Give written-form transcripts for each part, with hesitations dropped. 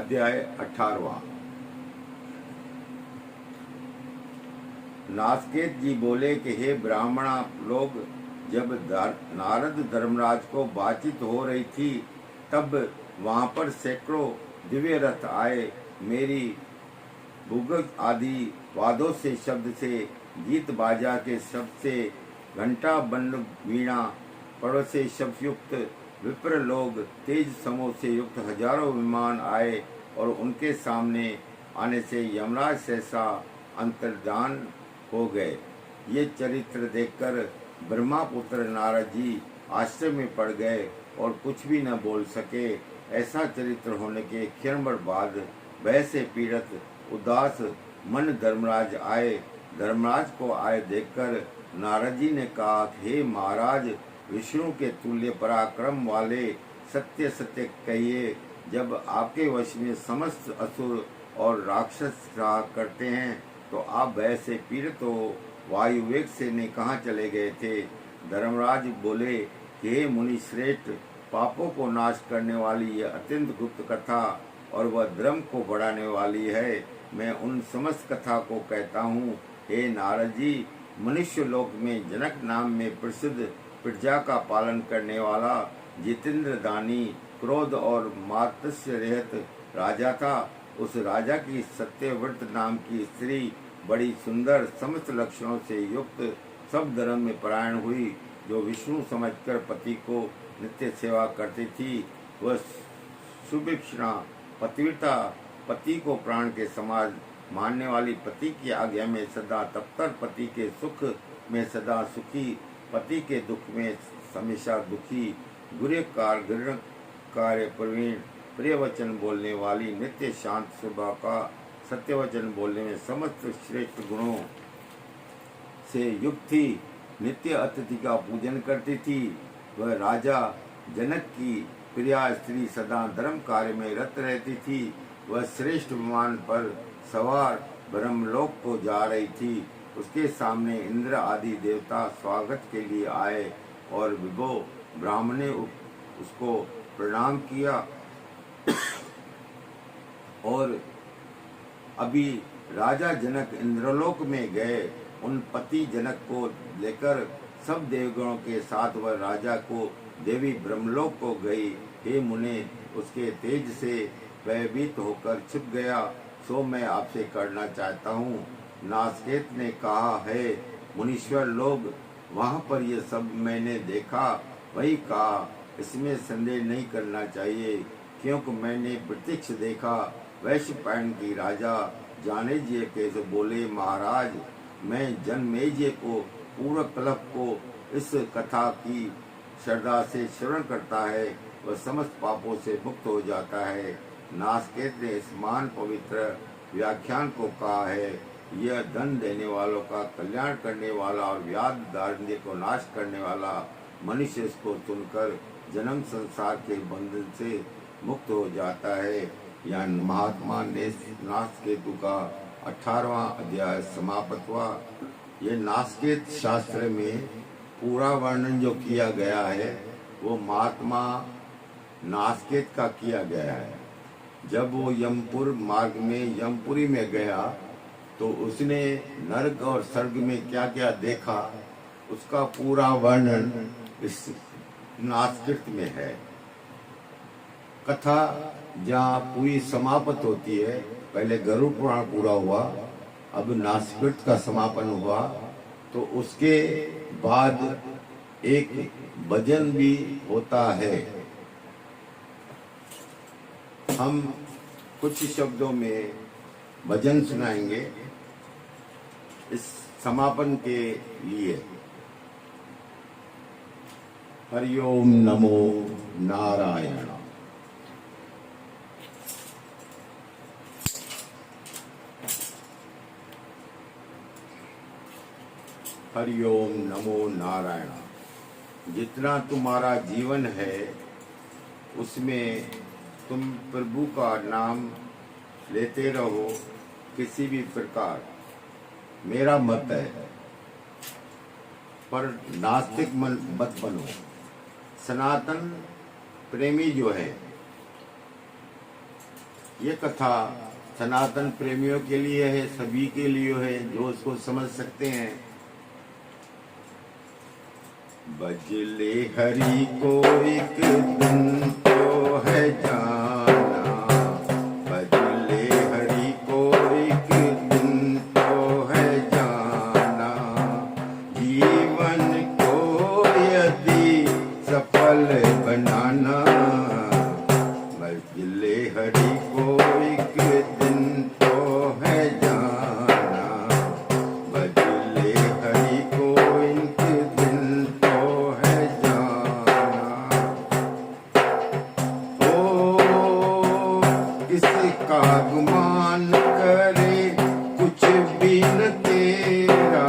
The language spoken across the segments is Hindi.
अध्याय 18। नासकेत जी बोले कि हे ब्राह्मणा लोग, जब नारद धर्मराज को बातचीत हो रही थी तब वहां पर सैकड़ों दिव्य रथ आए। मेरी भूगत आदि वादों से, शब्द से, गीत बाजा के शब्द से, घंटा बंद वीणा पड़ों से शब्द युक्त विप्र लोग, तेज समूह से युक्त हजारों विमान आए और उनके सामने आने से यमराज सहसा अंतर्धान हो गए। ये चरित्र देखकर ब्रह्मापुत्र नारद जी आश्चर्य में पड़ गए और कुछ भी न बोल सके। ऐसा चरित्र होने के क्षण भर बाद भय से पीड़ित उदास मन धर्मराज आए। धर्मराज को आए देखकर नारद जी ने कहा, हे महाराज, विष्णु के तुल्य पराक्रम वाले, सत्य सत्य कहिए, जब आपके वश में समस्त असुर और राक्षस रहा करते हैं तो आप भय से पीड़ित हो वायु वेग से ने कहाँ चले गए थे। धर्मराज बोले कि हे मुनि श्रेष्ठ, पापों को नाश करने वाली यह अत्यंत गुप्त कथा और वह धर्म को बढ़ाने वाली है। मैं उन समस्त कथा को कहता हूँ। हे नारद जी, मनुष्य लोक में जनक नाम में प्रसिद्ध प्रजा का पालन करने वाला जितेंद्र दानी, क्रोध और मात्सर्य रहित राजा था। उस राजा की सत्यव्रत नाम की स्त्री बड़ी सुंदर, समस्त लक्षणों से युक्त, सब धर्म में परायण हुई, जो विष्णु समझकर पति को नित्य सेवा करती थी। वह सुभिक्षणा पतिव्रता, पति को प्राण के समान मानने वाली, पति की आज्ञा में सदा तत्पर, पति के सुख में सदा सुखी, पति के दुख में हमेशा दुखी, गुरे कार्य प्रवीण, प्रिय वचन बोलने वाली, नित्य शांत स्वभाव का, सत्य वचन बोलने में समस्त श्रेष्ठ गुणों से युक्त थी, नित्य अतिथि का पूजन करती थी। वह राजा जनक की प्रिया स्त्री सदा धर्म कार्य में रत रहती थी। वह श्रेष्ठ विमान पर सवार ब्रह्मलोक को जा रही थी। उसके सामने इंद्र आदि देवता स्वागत के लिए आए और विभो ब्राह्मण ने उसको प्रणाम किया। और अभी राजा जनक इंद्रलोक में गए। उन पति जनक को लेकर सब देवगणों के साथ वह राजा को देवी ब्रह्मलोक को गई। हे मुने, उसके तेज से भयभीत होकर छिप गया। सो मैं आपसे करना चाहता हूँ। नासकेत ने कहा, है मुनीश्वर लोग, वहाँ पर यह सब मैंने देखा, वही कहा, इसमें संदेह नहीं करना चाहिए, क्योंकि मैंने प्रत्यक्ष देखा। वैश्यपायन की राजा जानेज्य कैसे बोले, महाराज, मैं जन्मेजय को पूर्ण कल्प को इस कथा की श्रद्धा से श्रवण करता है, वह समस्त पापों से मुक्त हो जाता है। नासकेत ने इस महान पवित्र व्याख्यान को कहा है। यह धन देने वालों का कल्याण करने वाला और व्याध दारिद्र्य को नाश करने वाला मनुष्य इसको सुनकर जन्म संसार के बंधन से मुक्त हो जाता है। यह महात्मा ने नासकेतु का 18वां अध्याय समाप्त हुआ। ये नासकेत शास्त्र में पूरा वर्णन जो किया गया है वो महात्मा नासकेत का किया गया है। जब वो यमपुर मार्ग में यमपुरी में गया तो उसने नरक और स्वर्ग में क्या क्या देखा, उसका पूरा वर्णन इस नासकेत में है। कथा जहाँ पूरी समाप्त होती है, पहले गरुड़ पुराण पूरा हुआ, अब नासकेत का समापन हुआ, तो उसके बाद एक भजन भी होता है। हम कुछ शब्दों में भजन सुनाएंगे इस समापन के लिए। हरिओम नमो नारायण। हरिओम नमो नारायण। जितना तुम्हारा जीवन है उसमें तुम प्रभु का नाम लेते रहो किसी भी प्रकार, मेरा मत है। पर नास्तिक मत बनो। सनातन प्रेमी जो है ये कथा सनातन प्रेमियों के लिए है, सभी के लिए है जो उसको समझ सकते हैं। बजले हरि को एक दिन तो है जाना, बजले हरि को एक दिन तो है जाना, जीवन को यदि सफल बनाना, बजले हरि को एक दिन तो है जाना, बजले हरि को एक दिन तो है जाना। ओ किसका गुमान करे कुछ भी न तेरा,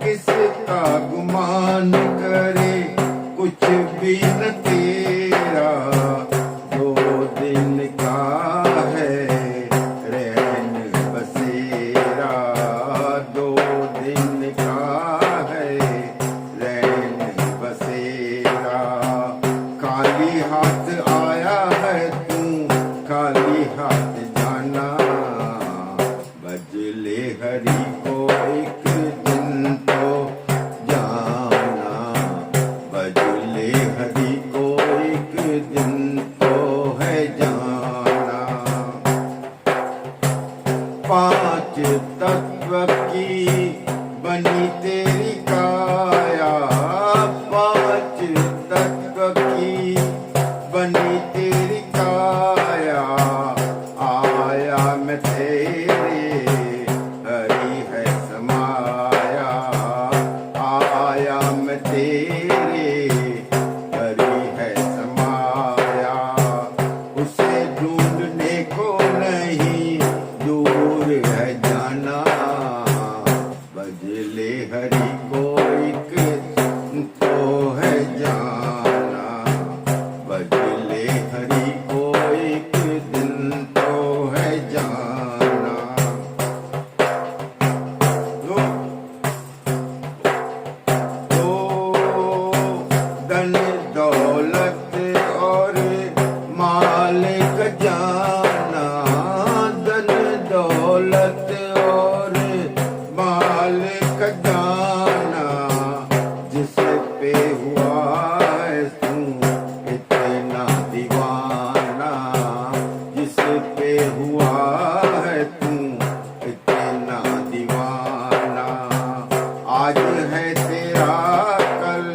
किसका गुमान करे कुछ भी न तेरा, दो दिन का है रहन बसेरा, दो दिन का है रहन बसेरा। खाली हाथ आया है तू, खाली हाथ जाना, बजले हरि को एक दिन तो जाना, बजले हरि को एक दिन तो है जाना। पांच तत्व की बनी तेरी काया, पांच तत्व की बनी तेरी काया, आया मैं तेरे हरि है समाया, आया मैं तेरे हरि है समाया। उसे ढूंढने को नहीं दूर है जाना, बजले हरि को एक दिन तो है जाना, बजले हरि को एक दिन तो है जाना। तो धन दौलत और माल खजाना, धन दौलत और माल खजाना, जिस पे हुआ है तू इतना दीवाना, जिस पे हुआ है तू इतना दीवाना, आज है तेरा कल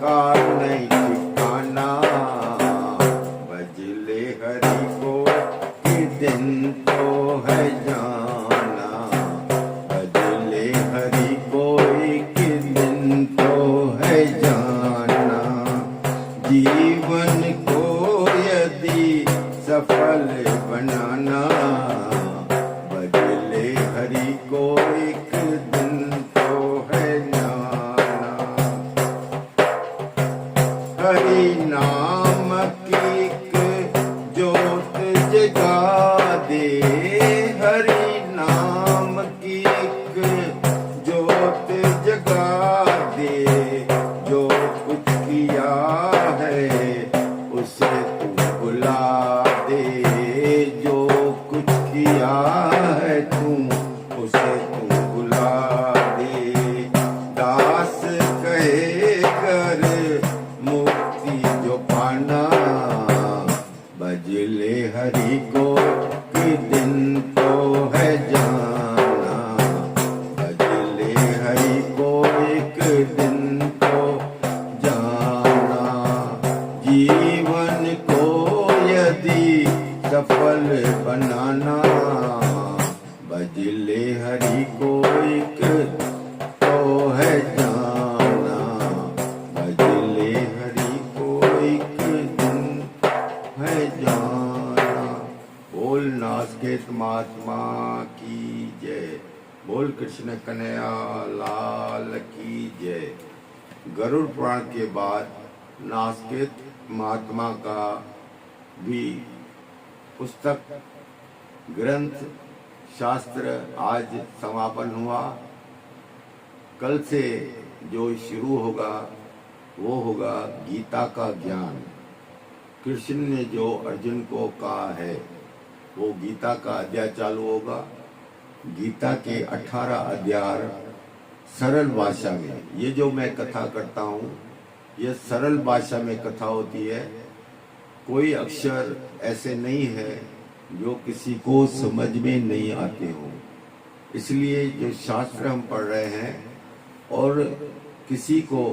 का नहीं ठिकाना, बजले हरि को एक दिन तो है जाना, बजले हरि को एक दिन तो है जाना। जीवन को यदि सफल बनाना, बजले हरि को एक दिन तो है जाना। हरि नाम की एक जोत जगा दे, हरि नाम की एक जोत जगा दे, जो कुछ किया है उसे तू बुला दे, जो कुछ किया है तू उसे तू बुला दे। दास कहे कर मुक्ति जो पाना, बजले हरि को एक दिन तो है जाना, बजले हरि को एक दिन तो जाना। जीवन को यदि सफल बनाना, बजले हरि को एक तो है जाना, बजले हरि को एक दिन है जाना। बोल नासकेत महात्मा की जय, बोल कृष्ण कन्हैया लाल की जय। गरुड़ पुराण के बाद नासकेत महात्मा का भी पुस्तक ग्रंथ शास्त्र आज समापन हुआ। कल से जो शुरू होगा वो होगा गीता का ज्ञान। कृष्ण ने जो अर्जुन को कहा है वो गीता का अध्याय चालू होगा। गीता के 18 अध्याय सरल भाषा में, ये जो मैं कथा करता हूँ ये सरल भाषा में कथा होती है। कोई अक्षर ऐसे नहीं है जो किसी को समझ में नहीं आते हो। इसलिए जो शास्त्र हम पढ़ रहे हैं और किसी को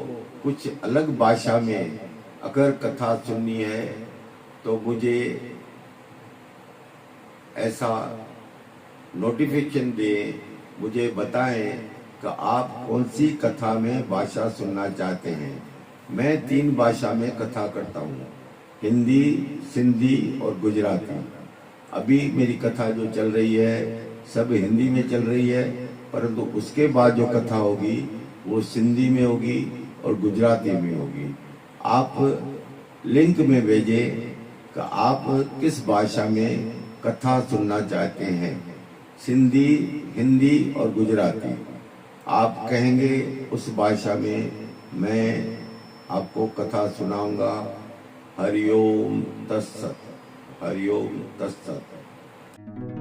कुछ अलग भाषा में अगर कथा सुननी है तो मुझे ऐसा नोटिफिकेशन दे, मुझे बताएं कि आप कौन सी कथा में भाषा सुनना चाहते हैं। मैं 3 भाषा में कथा करता हूँ, हिंदी, सिंधी और गुजराती। अभी मेरी कथा जो चल रही है सब हिंदी में चल रही है, परंतु उसके बाद जो कथा होगी वो सिंधी में होगी और गुजराती में होगी। आप लिंक में भेजें कि आप किस भाषा में कथा सुनना चाहते हैं, सिंधी, हिंदी और गुजराती। आप कहेंगे उस भाषा में मैं आपको कथा सुनाऊंगा। हरिओम तत्सत, हरिओम तत्सत।